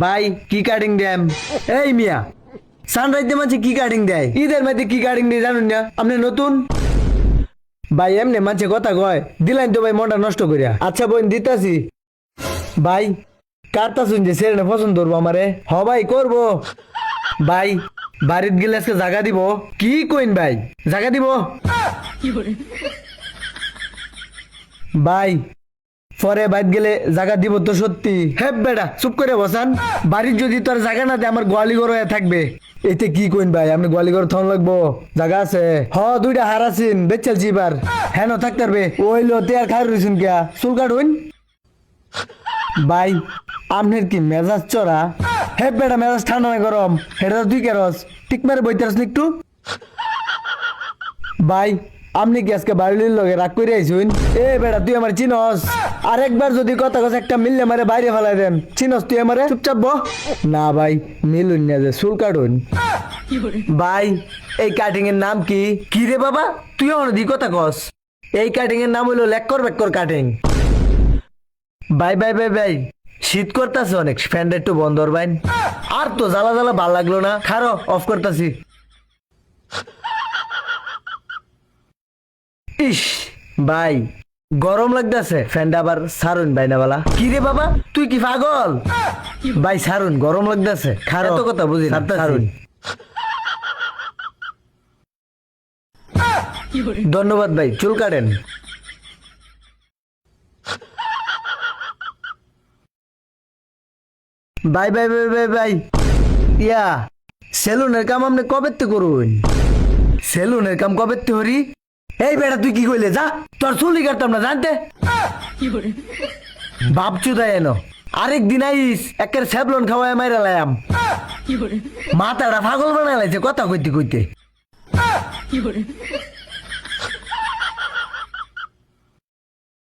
ভাই কি কাটিং দেন? এই মিয়া, সানরাইজে মাঝে কি কাটিং দেয়? ঈদের মধ্যে কি কাটিং দেয় জানুন না? আপনি নতুন ভাই, এমনি মাঝে কথা কয় দিলেন তো ভাই, মনটা নষ্ট করিয়া। আচ্ছা বোন দিতাছি ভাই, কারটা শুনছে সেরে পছন্দ করবো আমারে। হ ভাই করবো ভাই। বাড়িত গেলে আজকে জায়গা দিব। কি কইন ভাই, জায়গা দিব ভাই? পরে বাইত গেলে জায়গা দিব তো সত্যি। হ্যাঁ বেটা চুপ করে বসান। বাড়ির যদি তোর জায়গা না দেয় আমার গোয়ালি ঘর হয়ে থাকবে। এতে কি কইন ভাই, আপনি গোয়ালি ঘর থন লাগবো? জায়গা আছে হ, দুইটা হার আছেন বেচালছি এবার। হ্যাঁ থাকতে পারবে। ওইলো তে আর খাই রয়েছেন কিয়া, চুল কাটুন ভাই। আপনার কি মেজাজ চড়া? হে বেটা মেজাজ ঠান্ডা না গরম? হেটা তুই কেরস ঠিক মারে বইতে আসনি একটু ভাই। আপনি কি আজকে বাড়ির লগে রাগ করে আইসুন? এ বেটা তুই আমার চিনস? আরেকবার যদি কথা কথা একটা মিললে মারে বাইরে ফেলাই দেন। চিনস তুই আমারে? চুপচাপ বহ। না ভাই মিলুন না, যে চুল কাটুন ভাই। এই কাটিং এর নাম কি? কি রে বাবা তুই অনদি কথা কস? এই কাটিং এর নাম হলো লেক্কর বেক্কর কাটিং। ভাই ভাই ভাই ভাই, শীত করতেছে অনেক, ফ্যানটা একটু বন্ধ করবেন। আর তো জ্বালা জ্বালা ভাল লাগলো না, খারো অফ করতেছি। ইস ভাই গরম লাগতেছে, ফ্যানটা আবার সারুন ভাই না বালা। কি রে বাবা তুই কি পাগল? ভাই সারুন, গরম লাগতেছে। খারো তো কথা বুঝি না, সারুন। ধন্যবাদ ভাই, চুল কাটেন। Bye bye bye bye bye. ইয়া সেলুনের কাম আপনি কবে তে করুন? সেলুনের কাম কবে তে হরি? এই বেটা তুই কি কইলে? যা, তোর চুলি কাটতাম না জানতে। বাপচু দেয় এনো, আরেক দিন আইস একের স্যাবলন খাওয়ায় মাইরা লায়াম। মাথাটা পাগল বানাই লাইছে কথা কইতে কইতে।